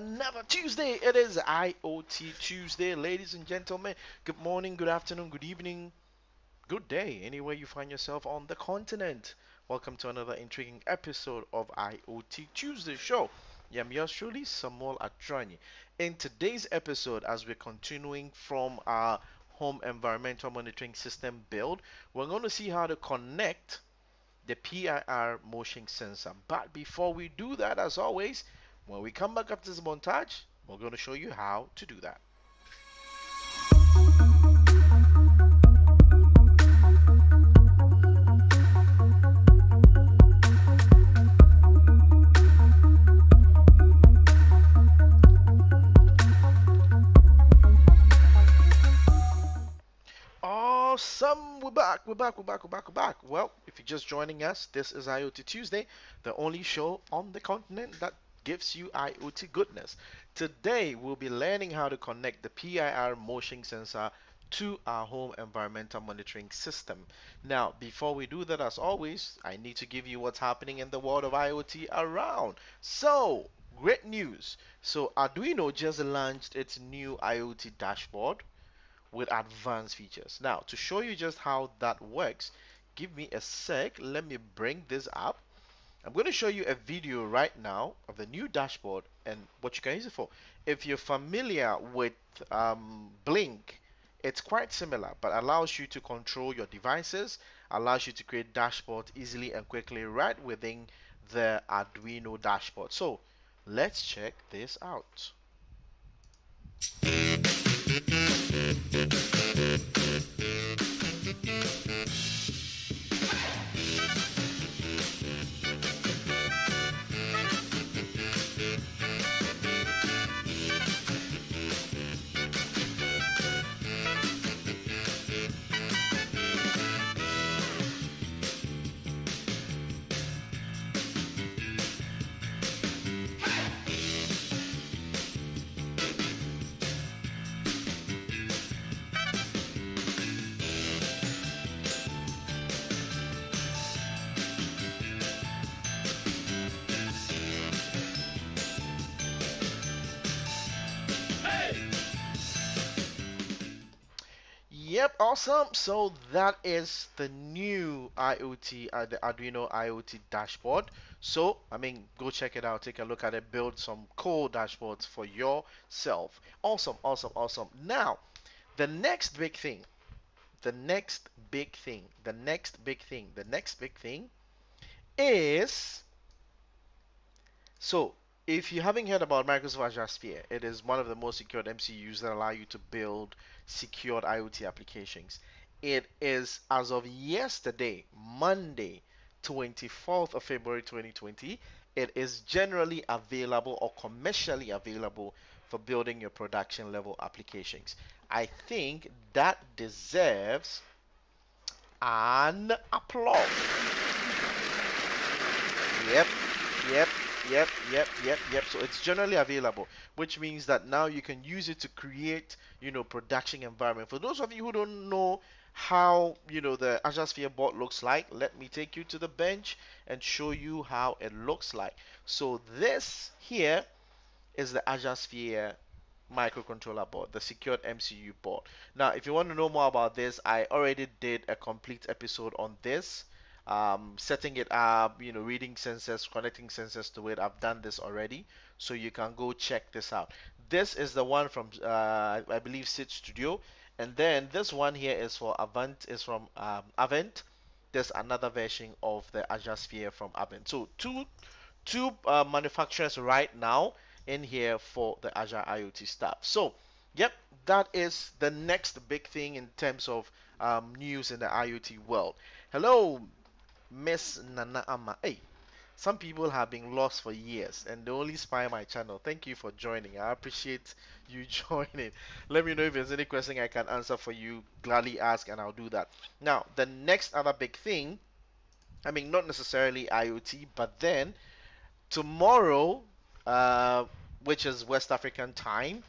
another Tuesday. It is IoT Tuesday, ladies and gentlemen. Good morning, good afternoon, good evening, good day, anywhere you find yourself on the continent. Welcome to another intriguing episode of IoT Tuesday show. Yeah, I'm yours truly, Samuel Atranyi. In today's episode, as we're continuing from our home environmental monitoring system build, we're going to see how to connect the PIR motion sensor. But before we do that, as always, when we come back after this montage, we're going to show you how to do that. Awesome! We're back. Well, if you're just joining us, this is IoT Tuesday, the only show on the continent that gives you IoT goodness. Today, we'll be learning how to connect the PIR motion sensor to our home environmental monitoring system. Now, before we do that, as always, I need to give you what's happening in the world of IoT around. So, great news. So, Arduino just launched its new IoT dashboard with advanced features. Now, to show you just how that works, give me a sec. Let me bring this up. I'm going to show you a video right now of the new dashboard and what you can use it for. If you're familiar with Blink, it's quite similar, but allows you to control your devices, allows you to create dashboards easily and quickly right within the Arduino dashboard. So let's check this out. Yep, awesome. So that is the new IoT, the Arduino IoT dashboard. So, go check it out, take a look at it, build some cool dashboards for yourself. Awesome, awesome, awesome. Now, the next big thing, the next big thing, the next big thing, the next big thing is so if you haven't heard about Microsoft Azure Sphere, it is one of the most secured MCUs that allow you to build secured IoT applications. It is, as of yesterday, Monday, 24th of February 2020, it is generally available or commercially available for building your production level applications. I think that deserves an applause. Yep, yep, yep. So it's generally available, which means that now you can use it to create, production environment. For those of you who don't know how, the Azure Sphere board looks like, let me take you to the bench and show you how it looks like. So this here is the Azure Sphere microcontroller board, the secured MCU board. Now, if you want to know more about this, I already did a complete episode on this. Setting it up, reading sensors, connecting sensors to it. I've done this already, so you can go check this out. This is the one from, I believe, Sid Studio, and then this one here is for Avant, is from Avent. There's another version of the Azure Sphere from Avent. So two manufacturers right now in here for the Azure IoT stuff. So, yep, that is the next big thing in terms of news in the IoT world. Hello, Miss Nana Ama. Hey, some people have been lost for years and they only spy my channel. Thank you for joining. I appreciate you joining. Let me know if there's any question I can answer for you. Gladly ask and I'll do that. Now, the next other big thing, not necessarily IoT, but then tomorrow, uh, which is West African time,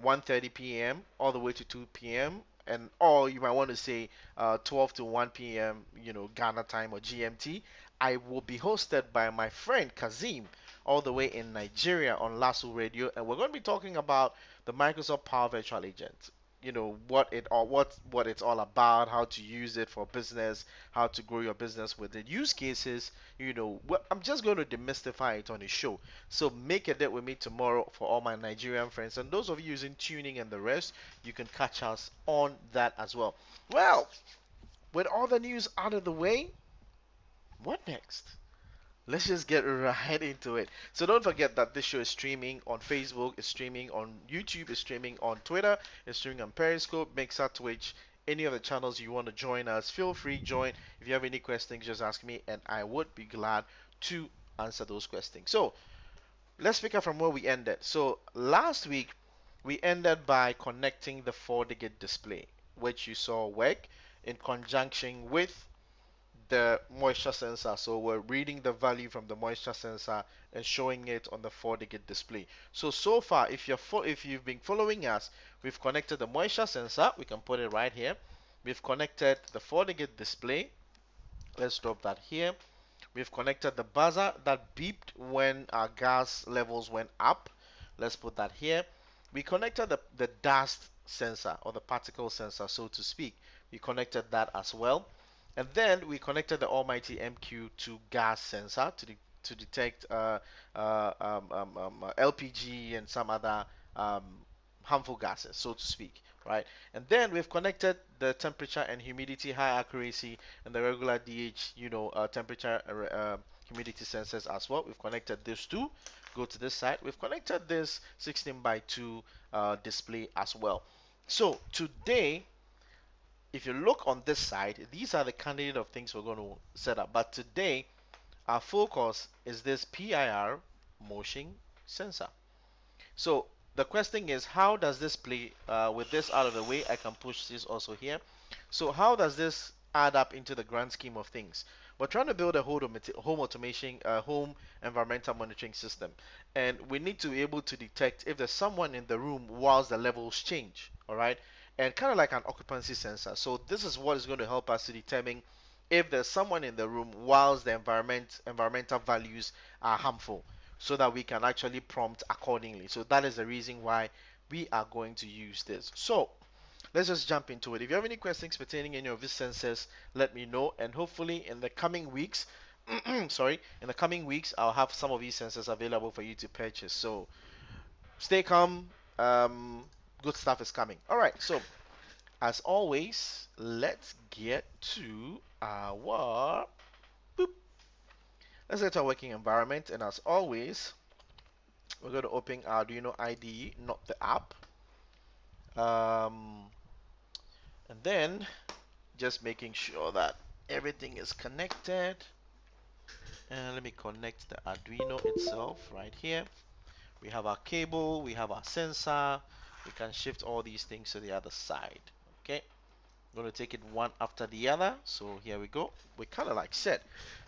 1:30 p.m. all the way to 2 p.m. and or you might want to say 12 to 1 p.m. Ghana time or GMT. I will be hosted by my friend Kazim all the way in Nigeria on Lasso Radio, and we're going to be talking about the Microsoft Power Virtual Agent. What it's all about, how to use it for business, how to grow your business with it, use cases. I'm just going to demystify it on the show. So make a date with me tomorrow for all my Nigerian friends, and those of you using tuning and the rest, you can catch us on that as well. Well, with all the news out of the way, what next? Let's just get right into it. So don't forget that this show is streaming on Facebook, it's streaming on YouTube, it's streaming on Twitter, it's streaming on Periscope, Mixer, Twitch, any of the channels you want to join us. Feel free, join. If you have any questions, just ask me, and I would be glad to answer those questions. So let's pick up from where we ended. So last week we ended by connecting the 4-digit display, which you saw work in conjunction with the moisture sensor. So we're reading the value from the moisture sensor and showing it on the 4-digit display. So far, if you've been following us, we've connected the moisture sensor. We can put it right here. We've connected the 4-digit display. Let's drop that here. We've connected the buzzer that beeped when our gas levels went up. Let's put that here. We connected the dust sensor, or the particle sensor, so to speak. We connected that as well. And then we connected the almighty MQ2 gas sensor to detect LPG and some other um, harmful gases, so to speak, right? And then we've connected the temperature and humidity, high accuracy, and the regular DH, temperature, humidity sensors as well. We've connected these two. Go to this side. We've connected this 16 by 2 display as well. So today, if you look on this side, these are the candidate of things we're going to set up. But today, our focus is this PIR motion sensor. So the question is, how does this play? With this out of the way, I can push this also here. So how does this add up into the grand scheme of things? We're trying to build a home automation, home environmental monitoring system, and we need to be able to detect if there's someone in the room whilst the levels change. All right, and kind of like an occupancy sensor. So this is what is going to help us to determine if there's someone in the room whilst the environmental values are harmful, so that we can actually prompt accordingly. So that is the reason why we are going to use this. So let's just jump into it. If you have any questions pertaining any of these sensors, let me know. And hopefully in the coming weeks, in the coming weeks, I'll have some of these sensors available for you to purchase. So stay calm. Good stuff is coming. All right. So as always, let's get to our boop. Let's get to our working environment. And as always, we're going to open Arduino IDE, not the app. Um, and then just making sure that everything is connected. And let me connect the Arduino itself right here. We have our cable, we have our sensor. We can shift all these things to the other side. Okay, I'm going to take it one after the other. So here we go. We're kind of like set.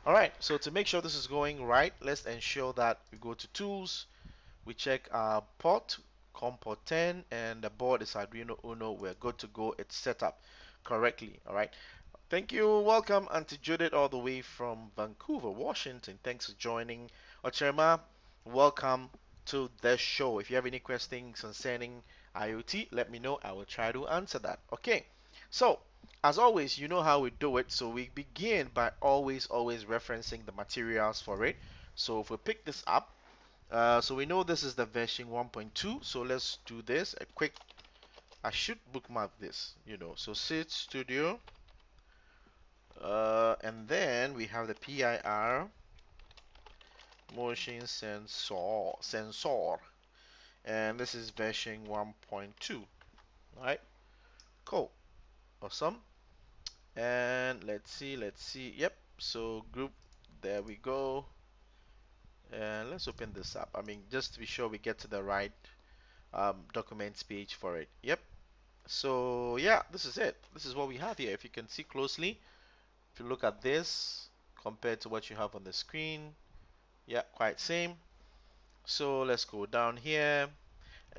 All right, so to make sure this is going right, let's ensure that we go to Tools. We check our port, COM port 10, and the board is Arduino Uno. We're good to go. It's set up correctly. All right. Thank you. Welcome, Auntie Judith, all the way from Vancouver, Washington. Thanks for joining. Ochema, welcome to the show. If you have any questions concerning IoT, let me know. I will try to answer that. Okay. So, as always, you know how we do it. So we begin by always referencing the materials for it. So if we pick this up, so we know this is the version 1.2. So let's do this. I should bookmark this. So Sid Studio. And then we have the PIR motion sensor. And this is version 1.2. Alright. Cool. Awesome. And let's see. Yep. So group. There we go. And let's open this up. I mean, just to be sure we get to the right documents page for it. Yep. So yeah, this is it. This is what we have here. If you can see closely, if you look at this compared to what you have on the screen, yeah, quite same. So let's go down here.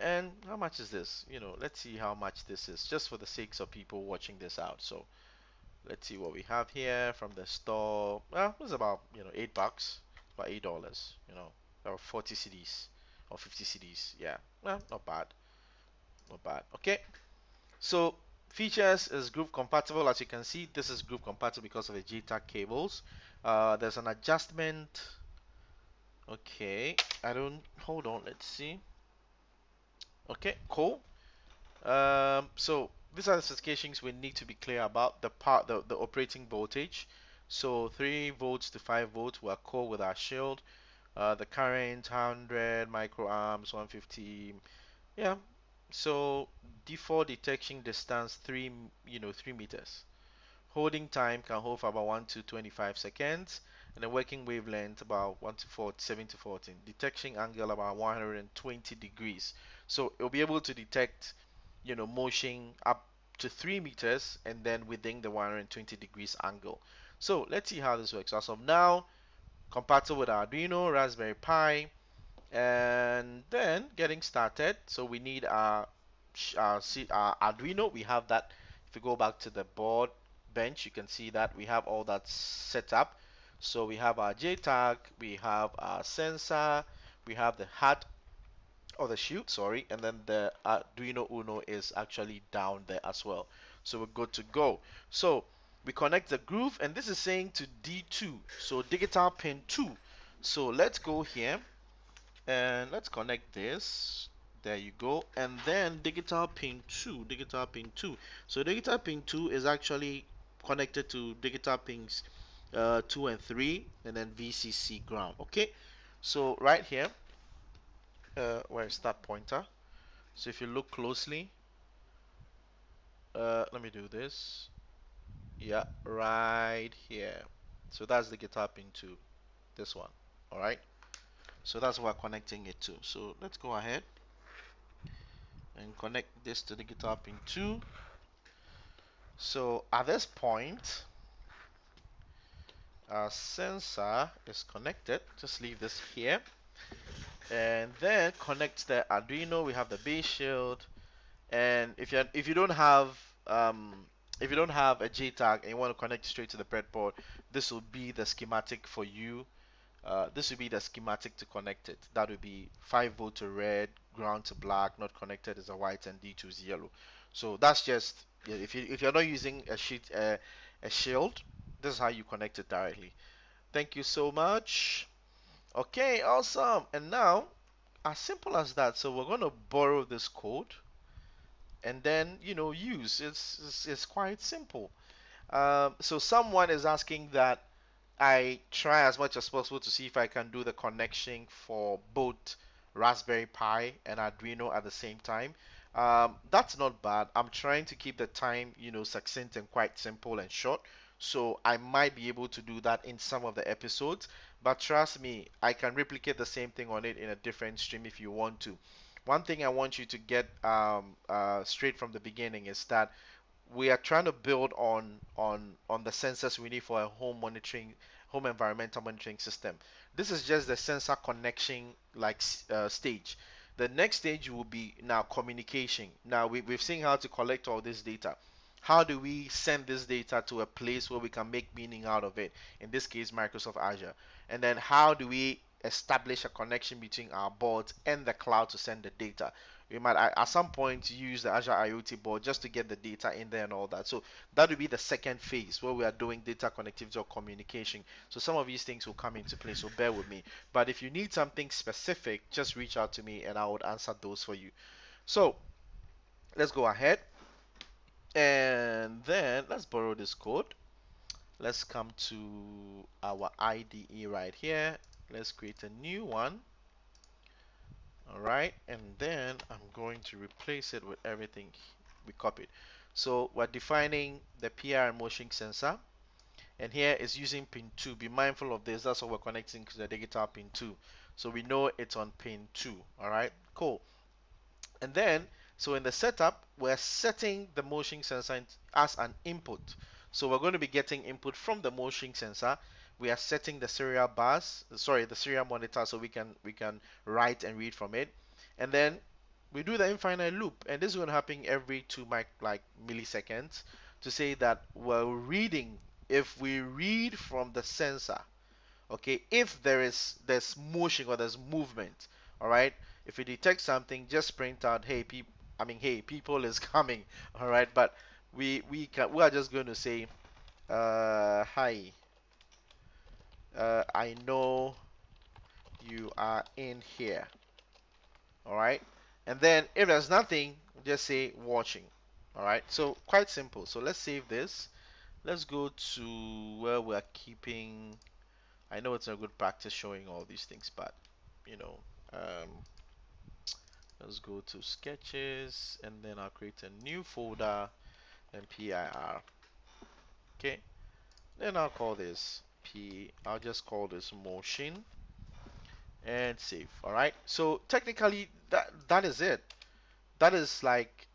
And how much is this? Let's see how much this is, just for the sakes of people watching this out. So let's see what we have here from the store. Well, it's about $8, about $8. or 40 CDs or 50 CDs. Yeah, well, not bad, not bad. Okay, so features is group compatible. As you can see, this is group compatible because of the JTAG cables. There's an adjustment. Okay, I don't, hold on, let's see. Okay, cool. So these are the specifications we need to be clear about. The operating voltage. So 3 volts to 5 volts, we are cool with our shield. The current 100 microamps, 150. Yeah. So default detection distance 3 meters. Holding time can hold for about 1 to 25 seconds, and the working wavelength about 1 to 4, 7 to 14. Detection angle about 120 degrees. So it'll be able to detect, motion up to 3 meters and then within the 120 degrees angle. So let's see how this works. As of now, compatible with Arduino, Raspberry Pi, and then getting started. So we need our Arduino. We have that. If you go back to the board bench, you can see that we have all that set up. So we have our JTAG, we have our sensor, we have the hat or the chute, sorry, and then the Arduino Uno is actually down there as well. So we're good to go. So we connect the groove, and this is saying to D2, so digital pin 2. So let's go here and let's connect this. There you go. And then digital pin 2, digital pin 2. So digital pin 2 is actually connected to digital pins 2 and 3, and then VCC ground. Okay, so right here, where's that pointer? So if you look closely, let me do this. Yeah, right here. So that's the guitar pin 2, this one. All right, so that's what we're connecting it to. So let's go ahead and connect this to the guitar pin 2. So at this point, our sensor is connected. Just leave this here, and then connect the Arduino. We have the base shield, and um, if you don't have a JTAG and you want to connect straight to the breadboard, this will be the schematic for you. This would be the schematic to connect it. That would be 5 volt to red, ground to black, not connected is a white, and D2 is yellow. So that's just, yeah, if you're not using a shield, this is how you connect it directly. Thank you so much. Okay, awesome. And now, as simple as that. So we're going to borrow this code and then use. It's quite simple. So someone is asking that I try as much as possible to see if I can do the connection for both Raspberry Pi and Arduino at the same time. That's not bad. I'm trying to keep the time, succinct and quite simple and short. So I might be able to do that in some of the episodes. But trust me, I can replicate the same thing on it in a different stream if you want to. One thing I want you to get straight from the beginning is that we are trying to build on the sensors we need for a home environmental monitoring system. This is just the sensor connection like stage. The next stage will be now communication. Now we've seen how to collect all this data. How do we send this data to a place where we can make meaning out of it? In this case, Microsoft Azure. And then how do we establish a connection between our boards and the cloud to send the data? We might at some point use the Azure IoT board just to get the data in there and all that. So that will be the second phase where we are doing data connectivity or communication. So some of these things will come into play, so bear with me. But if you need something specific, just reach out to me and I would answer those for you. So let's go ahead and then let's borrow this code. Let's come to our IDE right here. Let's create a new one. All right, and then I'm going to replace it with everything we copied. So we're defining the PIR motion sensor, and here is using pin 2. Be mindful of this. That's what we're connecting to the digital pin 2. So we know it's on pin 2. All right, cool. And then, so in the setup, we're setting the motion sensor as an input. So we're going to be getting input from the motion sensor. We are setting the serial bus, sorry, the serial monitor, so we can write and read from it. And then we do the infinite loop, and this is going to happen every 2 milliseconds to say that we're reading. If we read from the sensor, Okay, if there's motion or there's movement, all right. If you detect something, just print out, hey, hey, people is coming, all right. But we are just going to say, hi, I know you are in here, all right. And then if there's nothing, just say watching, all right. So quite simple. So let's save this. Let's go to where we're keeping. I know it's a good practice showing all these things, but you know, um, let's go to sketches and then I'll create a new folder and PIR. Okay, then I'll call this I'll just call this motion and save. All right. So technically, that is it. That is like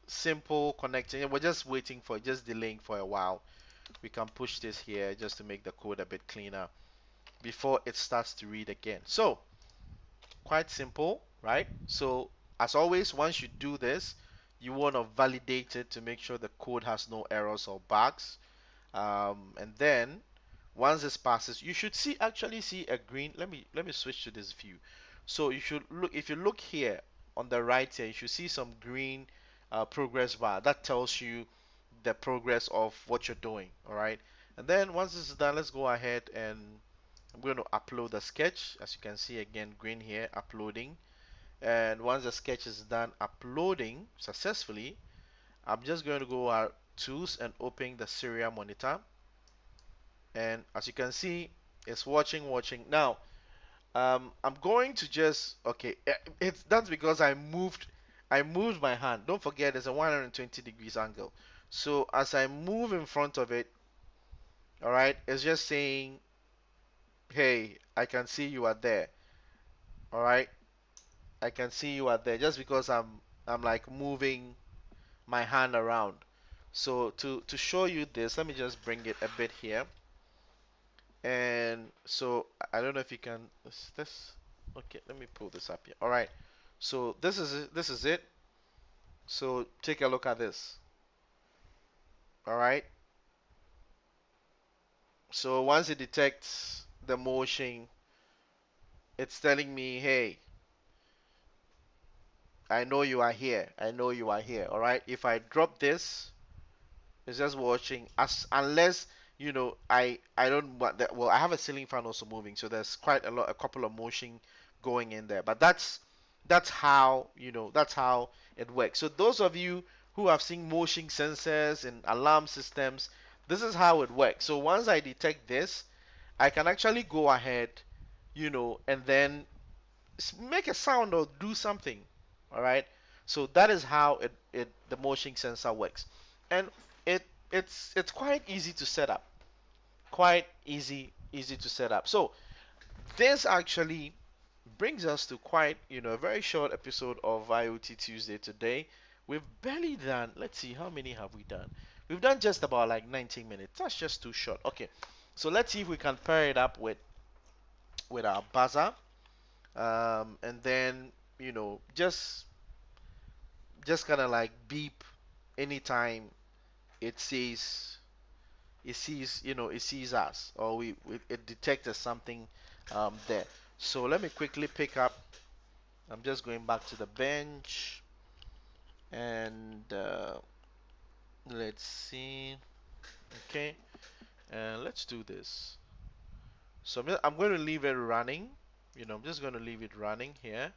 simple connecting. We're just waiting for just delaying for a while. We can push this here just to make the code a bit cleaner before it starts to read again. So quite simple, right? So as always, once you do this, you want to validate it to make sure the code has no errors or bugs. And then once this passes, you should actually see a green. Let me switch to this view. So you should look if you look here on the right here, you should see some green progress bar that tells you the progress of what you're doing. All right. And then once this is done, let's go ahead and I'm going to upload the sketch. As you can see again, green here, uploading. And once the sketch is done uploading successfully, I'm just going to go to tools and open the serial monitor. And as you can see, it's watching. Now, I'm going to just, okay, that's because I moved my hand. Don't forget, there's a 120 degrees angle. So as I move in front of it, all right, it's just saying, hey, I can see you are there. All right, I can see you are there just because I'm like moving my hand around. So to show you this, let me just bring it a bit here. And so I don't know if you can this okay, let me pull this up here. All right. So this is it. So take a look at this. All right. So once it detects the motion, it's telling me, "Hey, I know you are here. I know you are here." All right. If I drop this, it's just watching as unless I don't want that. Well, I have a ceiling fan also moving, so there's quite a couple of motion going in there. But that's how that's how it works. So those of you who have seen motion sensors and alarm systems, this is how it works. So once I detect this, I can actually go ahead, and then make a sound or do something. All right. So that is how the motion sensor works, and it's quite easy to set up. Quite easy to set up. So this actually brings us to quite a very short episode of IoT Tuesday today. We've barely done. Let's see, how many have we done? We've done just about like 19 minutes. That's just too short. Okay, so let's see if we can pair it up with our buzzer, and then just kind of like beep anytime it sees it sees us, or it detects something there. So let me quickly pick up. I'm just going back to the bench, and let's see. Okay, and let's do this. So I'm going to leave it running. I'm just going to leave it running here,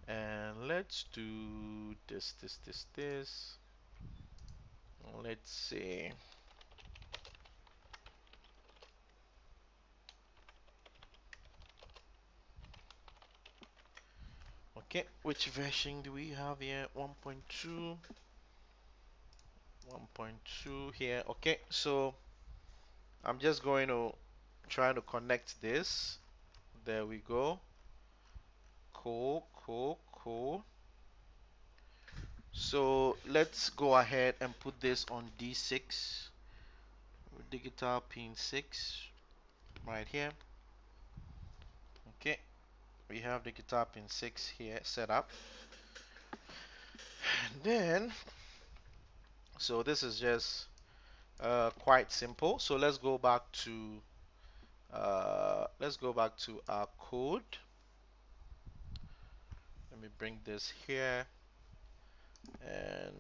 and let's do this. Let's see. Okay, which version do we have here? 1.2, 1.2 here. Okay, so I'm just going to try to connect this. There we go. Cool. So let's go ahead and put this on D6, digital pin 6, right here. Okay, we have the guitar pin 6 here set up. And then, so this is just quite simple. So let's go back to Let's go back to our code. Let me bring this here and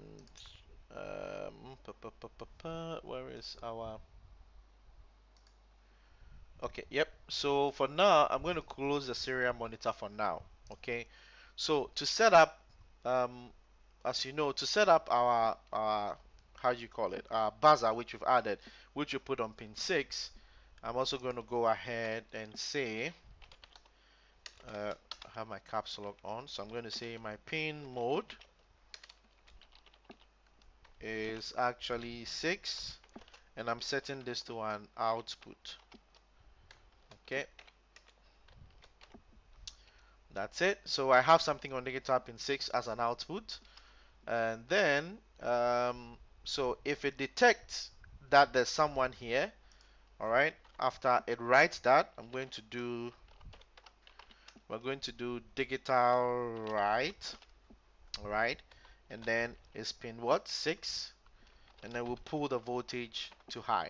where is our okay, yep. So for now, I'm going to close the serial monitor for now. Okay. So to set up, um, as you know, to set up our how do you call it, our buzzer, which we've added, which we put on pin 6, I'm also going to go ahead and say, I have my caps lock on, so I'm going to say my pin mode is actually 6, and I'm setting this to an output. Okay, that's it. So I have something on digital pin 6 as an output. And then, so if it detects that there's someone here, all right, after it writes that, we're going to do digital write, all right, and then it's pin what, 6, and then we'll pull the voltage to high,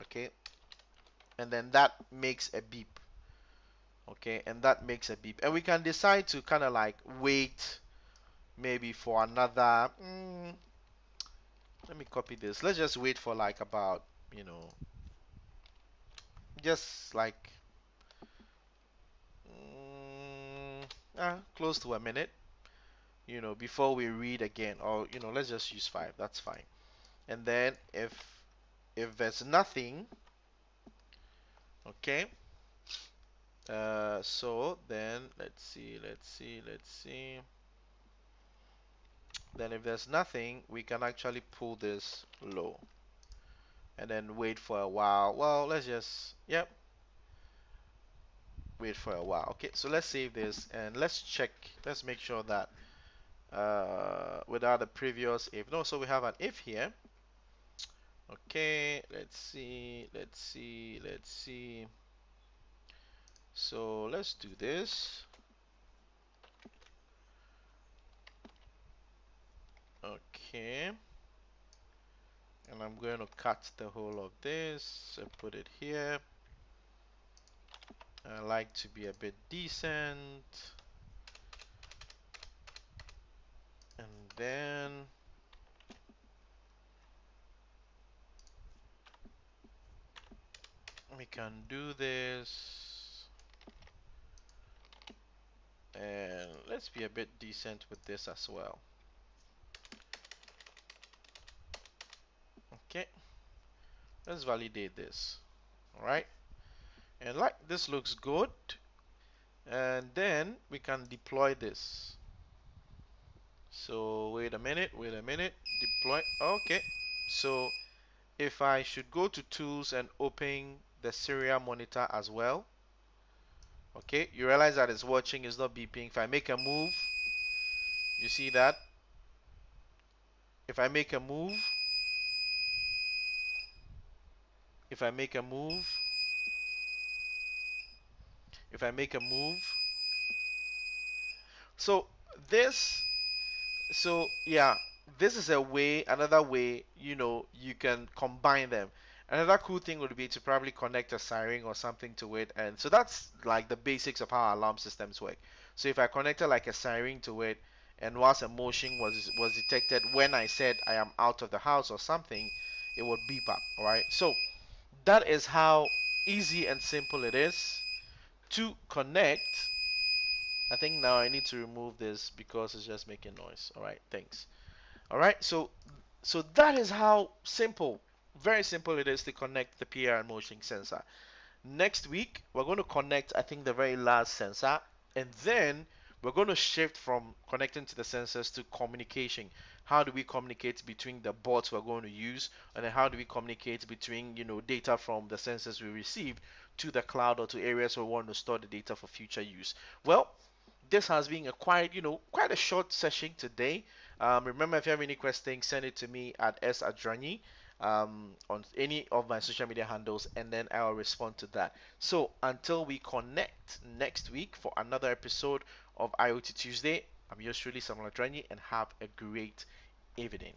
okay, and then that makes a beep, okay, and that makes a beep, and we can decide to kind of like wait maybe for another, let me copy this. Let's just wait for like about, you know, just like close to a minute, you know, before we read again. Or, you know, let's just use 5. That's fine. And then if there's nothing, okay. So then let's see. Then if there's nothing, we can actually pull this low and then wait for a while. Well, let's just, yep, wait for a while. Okay, so let's save this and let's check. Let's make sure that without the previous if. No, so we have an if here. Okay, let's see. So let's do this. Okay, and I'm going to cut the whole of this and put it here. I like to be a bit decent, and then we can do this, and let's be a bit decent with this as well. Okay, let's validate this. All right, and like this looks good, and then we can deploy this. So wait a minute, deploy. Okay, so if I should go to tools and open the serial monitor as well, okay, you realize that it's watching, it's not beeping. If I make a move, you see that? If I make a move, if I make a move, if I make a move, so this So yeah, this is a way, another way, you know, you can combine them. Another cool thing would be to probably connect a siren or something to it, and so that's like the basics of how alarm systems work. So if I connected like a siren to it, and whilst a motion was detected when I said I am out of the house or something, it would beep up. All right. So that is how easy and simple it is to connect. I think now I need to remove this because it's just making noise. All right. Thanks. All right, so that is how simple, very simple it is to connect the PIR and motion sensor. Next week, we're going to connect, I think, the very last sensor, and then we're going to shift from connecting to the sensors to communication. How do we communicate between the bots we're going to use, and then how do we communicate between, you know, data from the sensors we receive to the cloud or to areas where we want to store the data for future use? Well, this has been a quite a short session today. Remember, if you have any questions, send it to me at sadrani on any of my social media handles, and then I'll respond to that. So until we connect next week for another episode of IoT Tuesday, I'm yours truly, Samuel Adrani, and have a great evening.